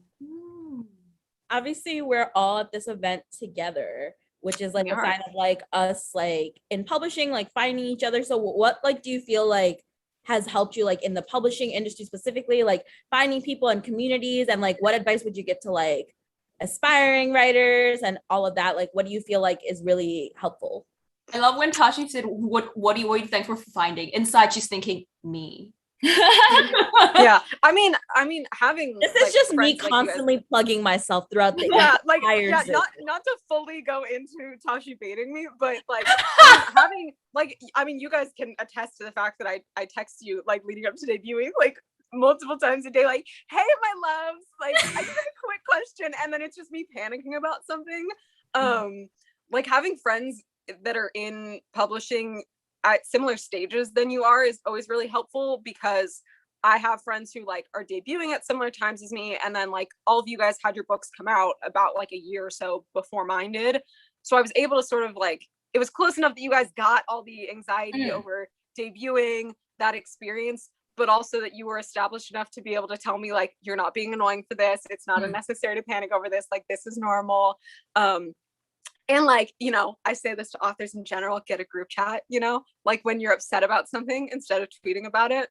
Obviously, we're all at this event together, which is like a sign of like us like in publishing, like finding each other. So what like do you feel like has helped you like in the publishing industry specifically, like finding people and communities, and like what advice would you give to like aspiring writers and all of that? Like what do you feel like is really helpful? I love when Tashie said, what are you thankful for finding? Inside she's thinking me. Yeah, I mean having this is just me constantly plugging myself throughout the entire not to fully go into Tashie baiting me, but like having like I mean you guys can attest to the fact that I text you like leading up to debuting like multiple times a day, like, hey my loves, like I just have a quick question, and then it's just me panicking about something. Like having friends that are in publishing at similar stages than you are is always really helpful, because I have friends who like are debuting at similar times as me, and then like all of you guys had your books come out about like a year or so before mine did, so I was able to sort of like, it was close enough that you guys got all the anxiety over debuting, that experience, but also that you were established enough to be able to tell me like, you're not being annoying for this, it's not unnecessary to panic over this, like this is normal. And like, you know, I say this to authors in general, get a group chat, you know, like when you're upset about something, instead of tweeting about it,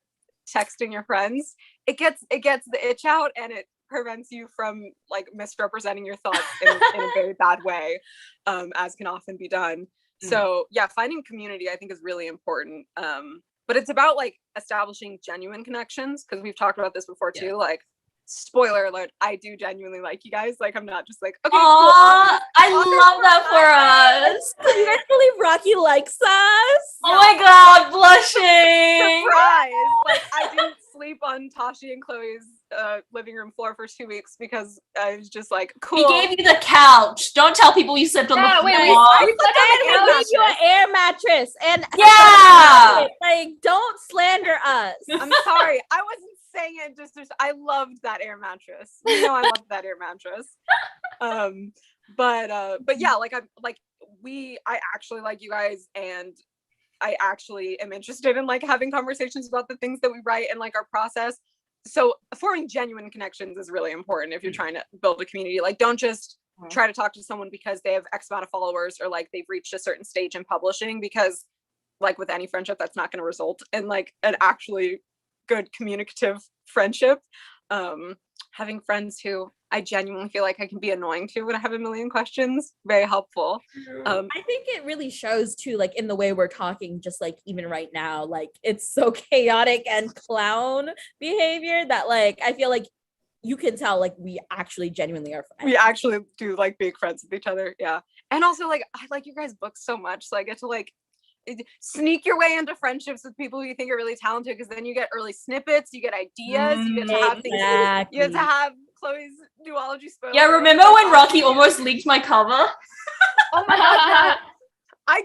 texting your friends, it gets the itch out, and it prevents you from like misrepresenting your thoughts in a very bad way, as can often be done. So yeah, finding community I think is really important. But it's about like establishing genuine connections, because we've talked about this before too. Like, spoiler alert, I do genuinely like you guys. Like, I'm not just like, okay, cool. I love that for us. You guys believe Rocky likes us? Oh my god, blushing. Surprise. Like, I didn't sleep on Tashie and Chloe's living room floor for 2 weeks because I was just like, cool. We gave you the couch. Don't tell people you slept on the floor. We gave you an air mattress. And like, don't slander us. I'm sorry. I wasn't saying it just I loved that air mattress. You know, I loved that air mattress. But yeah, like I actually like you guys, and I actually am interested in like having conversations about the things that we write and like our process. So forming genuine connections is really important if you're trying to build a community. Like, don't just try to talk to someone because they have X amount of followers or like they've reached a certain stage in publishing, because like with any friendship, that's not going to result in like an actually good communicative friendship. Having friends who I genuinely feel like I can be annoying to when I have a million questions, very helpful. I think it really shows too, like in the way we're talking, just like even right now, like it's so chaotic and clown behavior that like I feel like you can tell like we actually genuinely are friends. We actually do like being friends with each other. Yeah. And also like I like you guys' books so much, so I get to like sneak your way into friendships with people who you think are really talented, because then you get early snippets, you get ideas, you get to have things, you get to have Chloe's duology spoiler. Yeah, remember when Rocky almost leaked my cover? Oh my god. I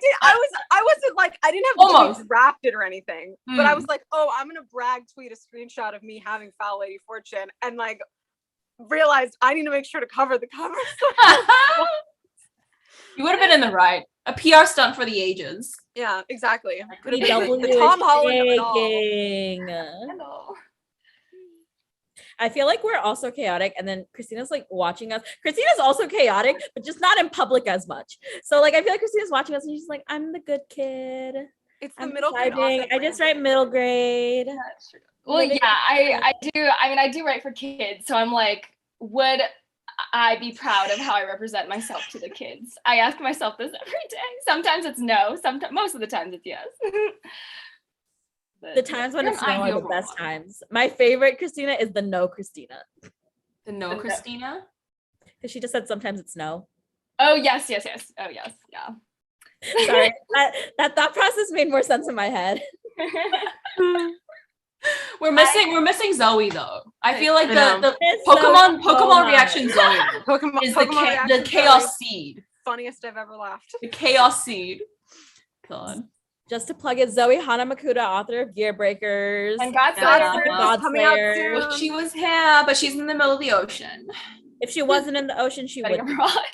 wasn't like, I didn't have to wrapped it or anything, but I was like, oh, I'm gonna brag tweet a screenshot of me having Foul Lady Fortune, and like realized I need to make sure to cover the cover. You would have been in the right. A PR stunt for the ages. Yeah, exactly. Could have We been double the Tom Holland of it all. shaking. Hello. I feel like we're also chaotic, and then Christina's like watching us. Christina's also chaotic, but just not in public as much. So like I feel like Christina's watching us and she's like, I'm the good kid. It's the I'm middle grade. deciding. I just write middle grade. That's true. Well, Living- yeah, I do. I mean, I do write for kids, so I'm like, would I be proud of how I represent myself to the kids? I ask myself this every day. Sometimes it's no. Sometimes, most of the times it's yes. The times when You're it's an no are the ideal best role. times. My favorite Christina is the no Christina. The no Christina. Because she just said sometimes it's no. Oh yes, yes, yes. Oh yes, yeah. Sorry. that thought process made more sense in my head. We're missing Zoe though. I feel like I know. the It's Pokemon so much. reaction Zoe Pokemon, is Pokemon the reaction chaos Zoe, seed. funniest I've ever laughed. The chaos seed. God. Just to plug it, Zoe Hanamakuta, author of Gear Breakers. And God's Yeah. God's coming out Godslayer. soon. Well, she was here, but she's in the middle of the ocean. If she wasn't in the ocean, she Setting would. a rock.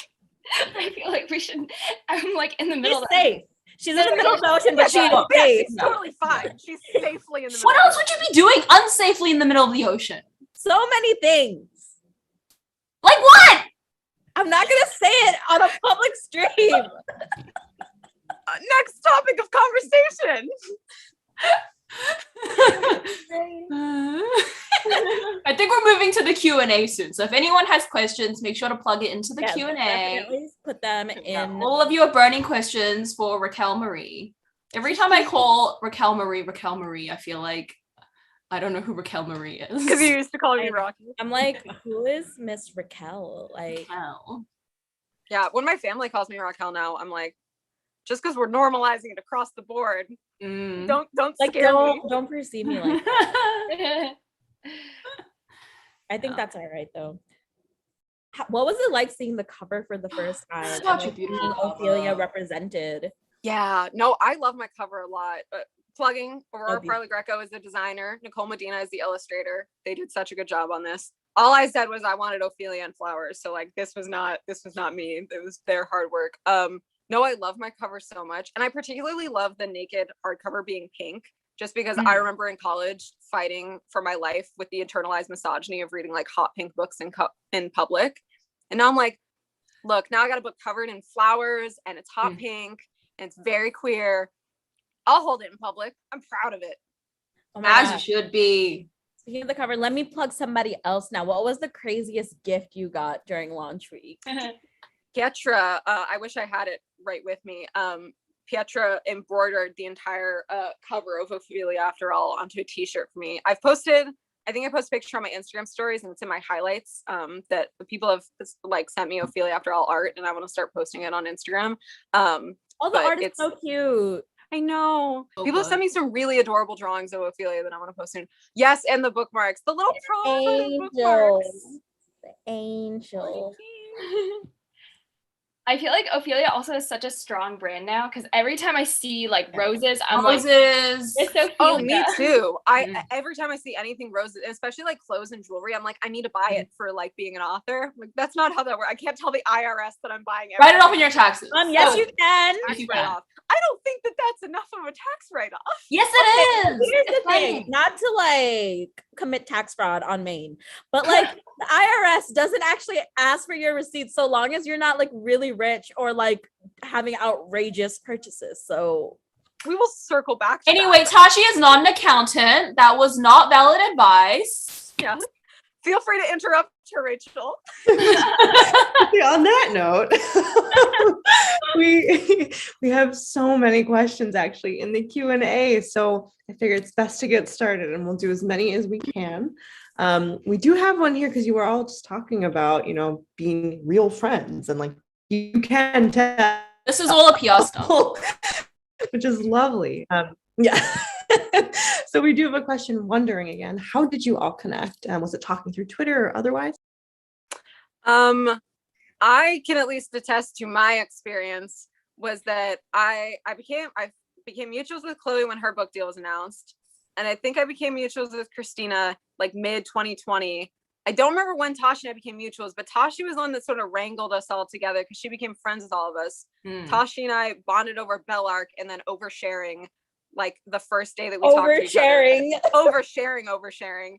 I feel like we should. I'm like in the She's middle. safe. She's in the middle of the ocean, but she's Yeah, safe. she's totally fine. She's safely in the middle. What else would you be doing unsafely in the middle of the ocean? So many things. Like what? I'm not gonna say it on a public stream. Next topic of conversation. I think we're moving to the Q&A soon. So if anyone has questions, make sure to plug it into the Yes, Q&A. definitely put them in. All of you are burning questions for Racquel Marie. Every time I call Racquel Marie, I feel like I don't know who Racquel Marie is. Because you used to call me Rocky. I'm like, who is Miss Racquel? Like, Racquel. Yeah, when my family calls me Raquel now, I'm like, just because we're normalizing it across the board, Mm. don't like scare me. don't perceive me like that. I think Yeah. that's all right though. What was it like seeing the cover for the first time? and, Such a like, beautiful seeing cover. Ophelia represented. Yeah, no, I love my cover a lot. But plugging Aurora beautiful. Farley Greco is the designer. Nicole Medina is the illustrator. They did such a good job on this. All I said was I wanted Ophelia and flowers. So like this was not me. It was their hard work. No, I love my cover so much. And I particularly love the naked hardcover being pink, just because I remember in college fighting for my life with the internalized misogyny of reading like hot pink books in public. And now I'm like, look, now I got a book covered in flowers and it's hot pink and it's very queer. I'll hold it in public. I'm proud of it. Oh my As you God. should be. Speaking of the cover, let me plug somebody else now. What was the craziest gift you got during launch week? Pietra, I wish I had it right with me. Pietra embroidered the entire cover of Ophelia After All onto a t-shirt for me. I think I posted a picture on my Instagram stories and it's in my highlights that the people have like sent me Ophelia After All art and I want to start posting it on Instagram. Oh, the but art is so cute. I know. So People have sent good. me some really adorable drawings of Ophelia that I want to post soon. Yes, and the bookmarks. The little pro bookmarks. The angel. I feel like Ophelia also has such a strong brand now because every time I see like roses, I'm like, Roses. it's so cute. Oh, me too. Mm. Every time I see anything roses, especially like clothes and jewelry, I'm like, I need to buy it for like being an author. Like that's not how that works. I can't tell the IRS that I'm buying Write it off in everything. your taxes. Yes, you can. Tax you can. write-off. I don't think that that's enough of a tax write-off. Yes, it is. Here's the It's thing, fine. not to like commit tax fraud on Maine, but like the IRS doesn't actually ask for your receipts so long as you're not like really rich or like having outrageous purchases. So We will circle back to Anyway, that. Tashie is not an accountant. That was not valid advice. Yeah. Feel free to interrupt her, Rachel. On that note, we have so many questions actually in the Q&A, so I figured it's best to get started and we'll do as many as we can. We do have one here because you were all just talking about, being real friends and like you can tell, This is all a PR stuff. which is lovely. Yeah. So we do have a question wondering again, how did you all connect? Was it talking through Twitter or otherwise? I can at least attest to my experience was that I became mutuals with Chloe when her book deal was announced. And I think I became mutuals with Christina like mid 2020 I don't remember when Tashie and I became mutuals, but Tashie was the one that sort of wrangled us all together because she became friends with all of us. Tashie and I bonded over Bellark and then oversharing, like the first day that we talked to each other. Oversharing.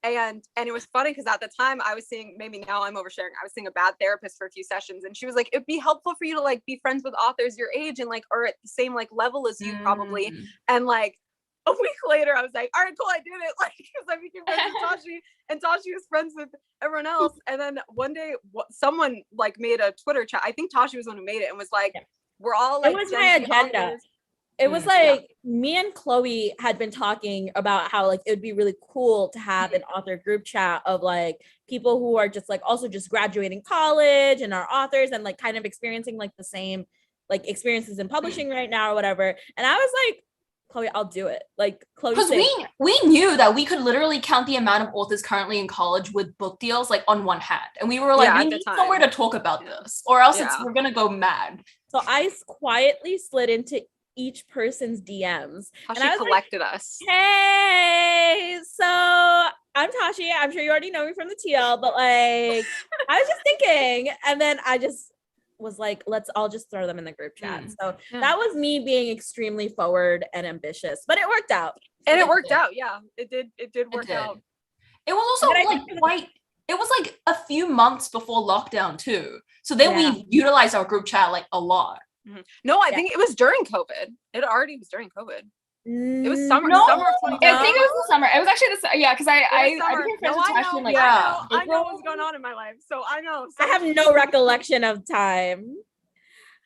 And it was funny because at the time I was seeing, maybe now I'm oversharing, I was seeing a bad therapist for a few sessions, and she was like, it'd be helpful for you to like be friends with authors your age and like or at the same like level as you probably. And like a week later I was like, all right, cool, I did it, like because I became friends with Tashie and Tashie was friends with everyone else. And then one day someone like made a Twitter chat, I think Tashie was the one who made it, and was like, we're all like, it was my agenda authors. It was like me and Chloe had been talking about how like it would be really cool to have an author group chat of like people who are just like also just graduating college and are authors and like kind of experiencing like the same like experiences in publishing right now or whatever. And I was like, Chloe, I'll do it. Like Chloe, because we knew that we could literally count the amount of authors currently in college with book deals like on one hand, and we were like, we need somewhere to talk about this, or else we're gonna go mad. So I quietly slid into each person's DMs. Tashie collected us. Hey, so I'm Tashie. I'm sure you already know me from the TL, but like I was just thinking, and then I just was like, let's all just throw them in the group chat. So that was me being extremely forward and ambitious, but it worked out. And it worked out. Yeah, it did work out. It was also like it was like a few months before lockdown too. So then we utilized our group chat like a lot. No, I think it was during COVID. It already was during COVID. It was summer. No, summer of 2020. I think it was the summer. It was actually because I became friends with Tashie in like I know what's going on in my life, so I know. So. I have no recollection of time.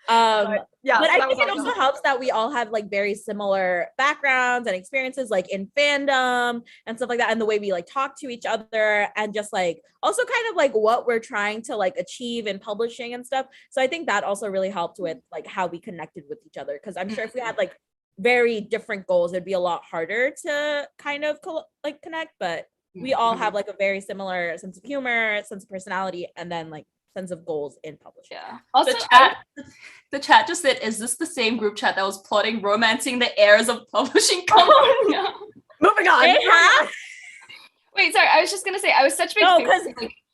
But I think it also helps that we all have like very similar backgrounds and experiences like in fandom and stuff like that, and the way we like talk to each other, and just like also kind of like what we're trying to like achieve in publishing and stuff. So I think that also really helped with like how we connected with each other, because I'm sure if we had like very different goals, it'd be a lot harder to kind of like connect, but we all have like a very similar sense of humor, sense of personality, and then like sense of goals in publishing. Yeah. Also, the chat just said, is this the same group chat that was plotting romancing the heirs of publishing companies? Oh, no. Moving on. Wait, sorry. I was just gonna say I was such a big because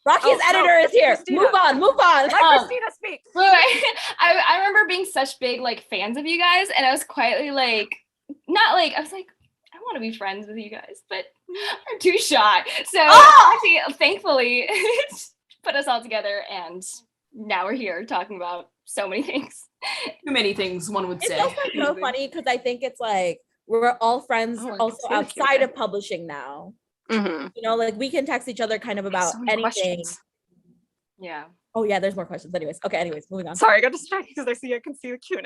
Rocky's editor is here. Christina. Move on. Let Christina speak. I remember being such big like fans of you guys, and I was quietly like, not like, I was like, I want to be friends with you guys, but I'm too shy. So actually, thankfully, put us all together, and now we're here talking about so many things. Too many things, one would say. It's also so funny because I think it's like we're all friends also outside of publishing now. You know, like we can text each other kind of about anything. Questions. Yeah. Oh yeah, there's more questions. Anyways, moving on. Sorry, I got distracted because I can see the Q&A.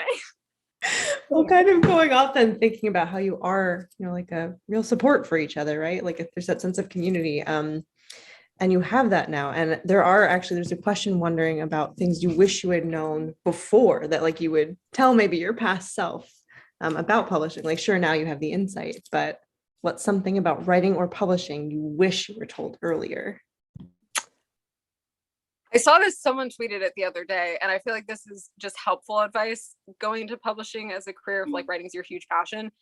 Well, kind of going off and thinking about how you are, you know, like a real support for each other, right? Like if there's that sense of community, and you have that now. And there's a question wondering about things you wish you had known before that, like you would tell maybe your past self about publishing. Like, sure, now you have the insight, but what's something about writing or publishing you wish you were told earlier? I saw this, someone tweeted it the other day, and I feel like this is just helpful advice going into publishing as a career if like writing is your huge passion.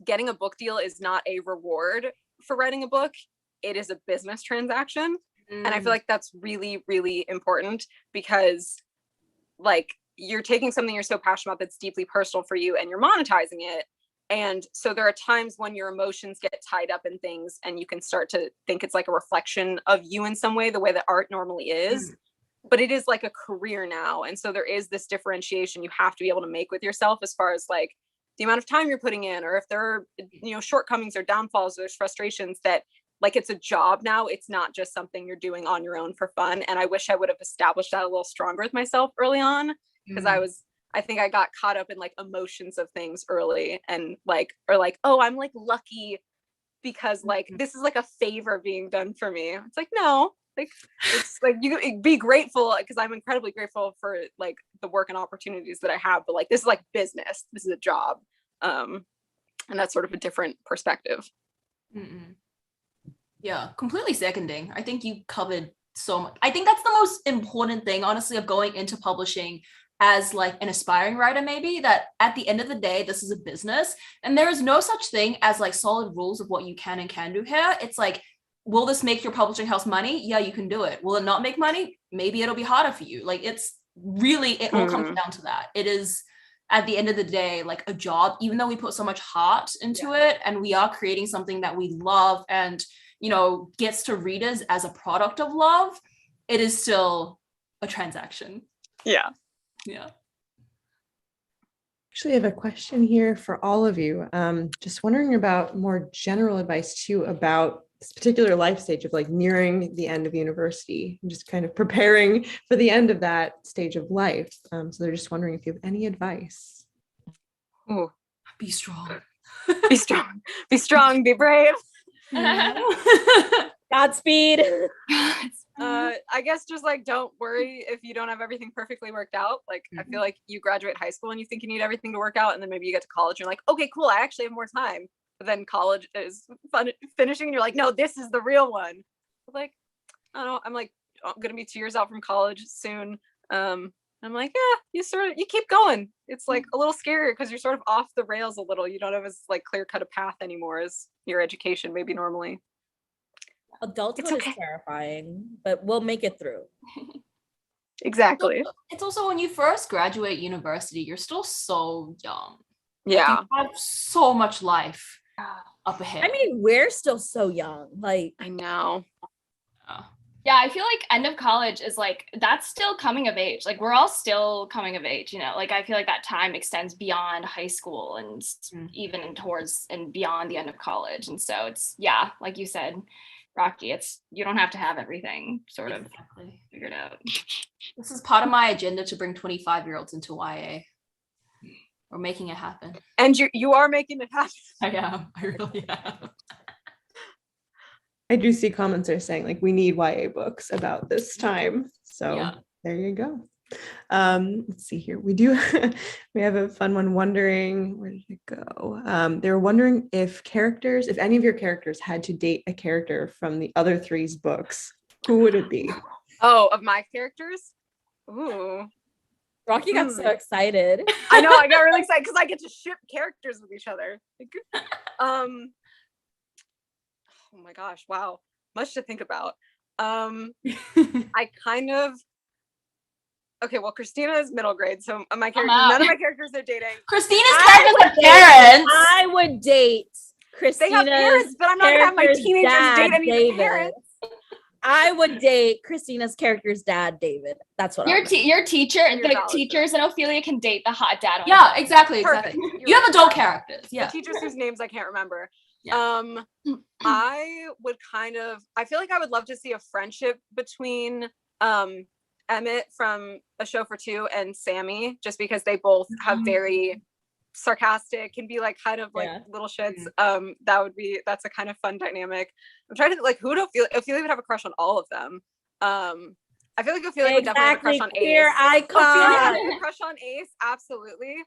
Getting a book deal is not a reward for writing a book. It is a business transaction. And I feel like that's really, really important, because like you're taking something you're so passionate about that's deeply personal for you and you're monetizing it. And so there are times when your emotions get tied up in things and you can start to think it's like a reflection of you in some way, the way that art normally is. But it is like a career now. And so there is this differentiation you have to be able to make with yourself as far as like the amount of time you're putting in, or if there are, you know, shortcomings or downfalls, or there's frustrations, that like it's a job now. It's not just something you're doing on your own for fun. And I wish I would have established that a little stronger with myself early on, because I think I got caught up in like emotions of things early, and like, or like, oh, I'm like lucky because like this is like a favor being done for me. It's like, no, like it's like you be grateful, because I'm incredibly grateful for like the work and opportunities that I have, but like this is like business, this is a job, and that's sort of a different perspective. Yeah, completely seconding. I think you covered so much. I think that's the most important thing, honestly, of going into publishing as like an aspiring writer, maybe, that at the end of the day, this is a business, and there is no such thing as like solid rules of what you can and can do here. It's like will this make your publishing house money? Yeah, you can do it. Will it not make money? Maybe it'll be harder for you. Like, it's really, it all comes down to that. It is, at the end of the day, like a job, even though we put so much heart into it, and we are creating something that we love and, you know, gets to readers as a product of love, it is still a transaction. Yeah. Actually, I have a question here for all of you. Just wondering about more general advice too about this particular life stage of like nearing the end of university and just kind of preparing for the end of that stage of life. So they're just wondering if you have any advice. Ooh. Be strong. Be strong. Be strong. Be brave. Godspeed. I guess just like don't worry if you don't have everything perfectly worked out. Like I feel like you graduate high school and you think you need everything to work out, and then maybe you get to college and you're like, okay, cool, I actually have more time. But then college is finishing and you're like, no, this is the real one. Like, I don't know, I'm like, I'm gonna be 2 years out from college soon. I'm like, yeah, you keep going. It's like a little scarier because you're sort of off the rails a little. You don't have as like clear cut a path anymore as your education maybe normally. Adulthood is terrifying, but we'll make it through. Exactly. It's also when you first graduate university, you're still so young. Yeah. Like, you have so much life up ahead. I mean, we're still so young. Like, I know. Yeah, I feel like end of college is like, that's still coming of age. Like, we're all still coming of age, you know? Like, I feel like that time extends beyond high school and even towards and beyond the end of college. And so it's, yeah, like you said, Rocky, it's, you don't have to have everything sort of figured out. This is part of my agenda to bring 25-year-olds into YA. We're making it happen. And you are making it happen. I am. I really am. I do see comments are saying like we need YA books about this time. So there you go. Let's see here. We have a fun one wondering, where did it go? They were wondering if any of your characters had to date a character from the other three's books, who would it be? Oh, of my characters? Ooh. Rocky got so excited. I know, I got really excited because I get to ship characters with each other. Oh my gosh, wow. Much to think about. I kind of, okay, well, Christina is middle grade, so none of my characters are dating. Christina's characters have parents. I would date Christina's. They have parents, but I'm not gonna have my teenagers date any of the parents. I would date Christina's character's dad, David. That's what your teacher, the teachers and Ophelia can date the hot dad. Yeah, exactly. Perfect. You have adult characters. Yeah. The teachers whose names I can't remember. Yeah. I would I feel like I would love to see a friendship between Emmett from A Show for Two and Sammy, just because they both have very sarcastic, can be like kind of like little shits. That's a kind of fun dynamic. I'm trying to think, like, who would Ophelia would have a crush on all of them. I feel like Ophelia would definitely have a crush on Ace. Queer icon. Ophelia having a crush on Ace, absolutely.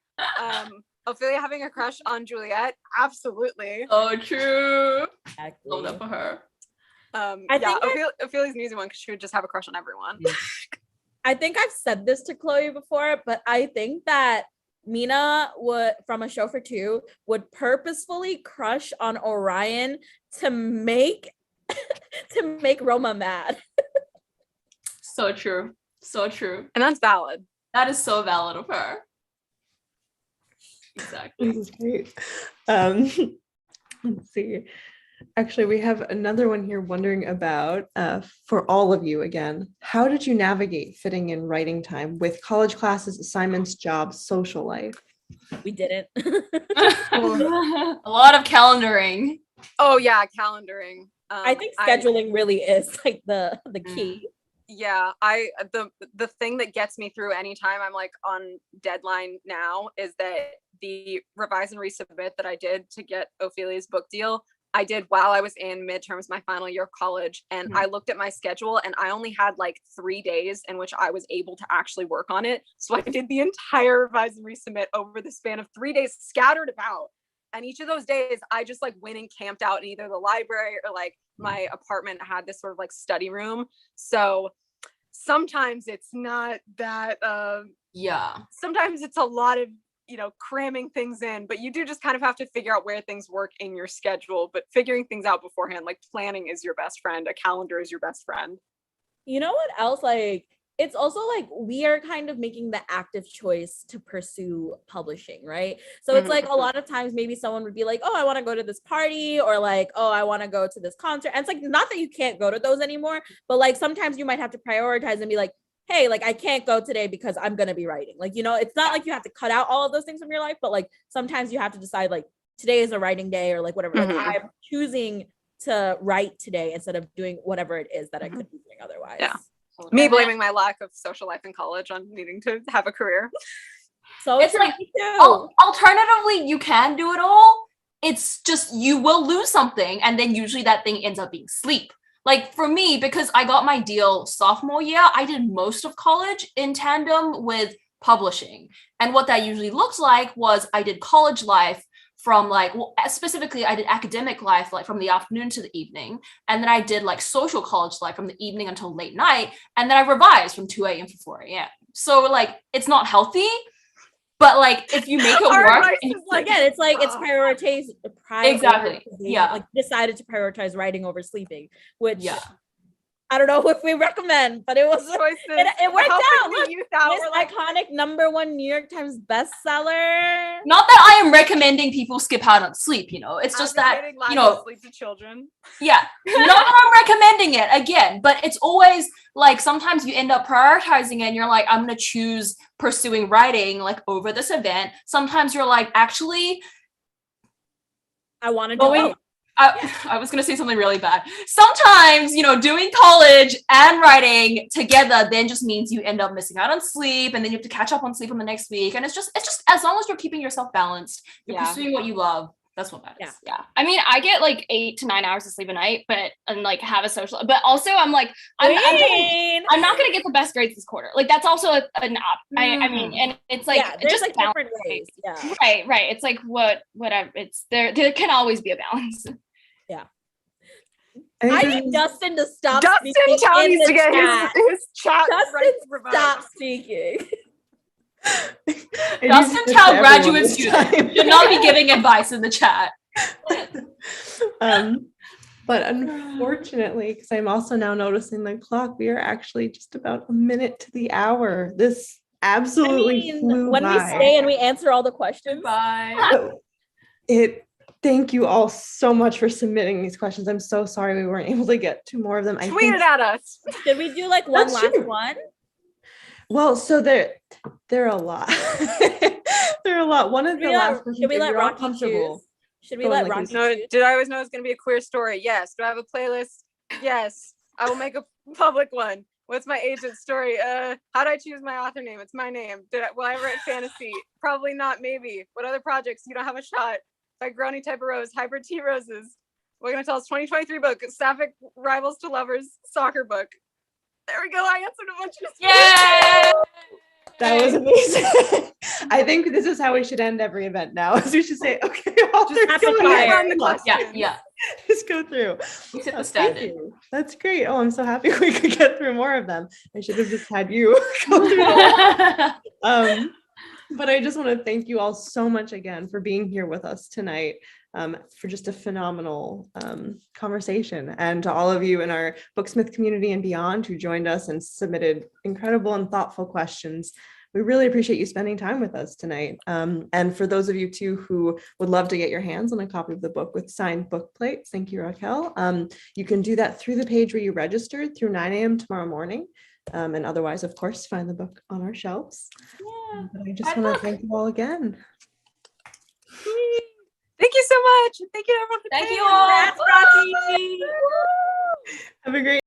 Ophelia having a crush on Juliet, absolutely. Oh, true. Exactly. Love that for her. Ophelia's an easy one because she would just have a crush on everyone. I think I've said this to Chloe before, but I think that Mina from A Show for Two would purposefully crush on Orion to make Roma mad. So true. So true. And that's valid. That is so valid of her. Exactly. This is great. Let's see. Actually, we have another one here wondering about, for all of you again, how did you navigate fitting in writing time with college classes, assignments, jobs, social life? We didn't. A lot of calendaring. Oh yeah, calendaring. I think scheduling really is like the key. Yeah, the thing that gets me through anytime I'm like on deadline now is that the revise and resubmit that I did to get Ophelia's book deal, I did while I was in midterms, my final year of college. And I looked at my schedule and I only had like 3 days in which I was able to actually work on it. So I did the entire revise and resubmit over the span of 3 days, scattered about. And each of those days I just like went and camped out in either the library or like my apartment had this sort of like study room. So sometimes it's not that, sometimes it's a lot of cramming things in, but you do just kind of have to figure out where things work in your schedule. But figuring things out beforehand, like planning is your best friend. A calendar is your best friend. You know what else? Like, it's also like we are kind of making the active choice to pursue publishing, right? So it's like a lot of times maybe someone would be like, oh, I want to go to this party, or like, oh, I want to go to this concert. And it's like, not that you can't go to those anymore, but like sometimes you might have to prioritize and be like, hey, like I can't go today because I'm going to be writing. Like, it's not like you have to cut out all of those things from your life, but like sometimes you have to decide like today is a writing day, or like whatever. Like I'm choosing to write today instead of doing whatever it is that I could be doing otherwise. Yeah. Me blaming my lack of social life in college on needing to have a career. So it's like, alternatively, you can do it all. It's just you will lose something, and then usually that thing ends up being sleep. Like for me, because I got my deal sophomore year, I did most of college in tandem with publishing. And what that usually looked like was I did college life from like, well, specifically I did academic life like from the afternoon to the evening. And then I did like social college life from the evening until late night. And then I revised from 2 a.m. to 4 a.m. So like, it's not healthy. But like, if you make it work, again, it's like it's prioritized. Exactly. Yeah. Like decided to prioritize writing over sleeping, which I don't know if we recommend, but it was it worked out. Look, this iconic #1 New York Times bestseller. Not that I am recommending people skip out on sleep. It's just that sleep to children. Yeah, not that I'm recommending it again, but it's always like sometimes you end up prioritizing it and you're like, I'm gonna choose pursuing writing like over this event. Sometimes you're like, actually, I want to do it. I was going to say something really bad. Sometimes, doing college and writing together then just means you end up missing out on sleep, and then you have to catch up on sleep on the next week. And it's just as long as you're keeping yourself balanced, you're pursuing what you love. That's what matters. Yeah. I mean, I get like 8 to 9 hours of sleep a night, and like have a social, but also I'm like, I'm not going to get the best grades this quarter. Like that's also I mean, and it's like, there's just like different ways. Yeah. Right. It's like whatever. It's there can always be a balance. Yeah. I need Dustin to stop Dustin needs to get his chat right. Stop speaking. Dustin tell graduate students should not be giving advice in the chat. But unfortunately, because I'm also now noticing the clock, we are actually just about a minute to the hour. This absolutely flew when by. We stay and we answer all the questions. Bye. Thank you all so much for submitting these questions. I'm so sorry we weren't able to get to more of them. Tweet it at us. Did we do like one last one? Well, so they're a lot. They're a lot. One of the last questions. Should we let Rocky choose? Should we let Rocky choose? Did I always know it's going to be a queer story? Yes. Do I have a playlist? Yes. I will make a public one. What's my agent's story? How do I choose my author name? It's my name. Will I write fantasy? Probably not. Maybe. What other projects? You don't have a shot. By Grony Type of Rose, Hybrid Tea Roses. We're going to tell us 2023 book, Sapphic Rivals to Lovers, soccer book. There we go. I answered a bunch of Yay! That was amazing. I think this is how we should end every event now. Is we should say, okay, yeah. Just go through. We set the standard. That's great. Oh, I'm so happy we could get through more of them. I should have just had you go through them. But I just want to thank you all so much again for being here with us tonight, for just a phenomenal conversation, and to all of you in our Booksmith community and beyond who joined us and submitted incredible and thoughtful questions. We really appreciate you spending time with us tonight. And for those of you too who would love to get your hands on a copy of the book with signed book plates, thank you, Racquel. You can do that through the page where you registered through 9 a.m. tomorrow morning. And otherwise, of course, find the book on our shelves. Yeah. But I just want to thank you all again. Thank you so much. Thank you, everyone. Thank you all. Rocky. Have a great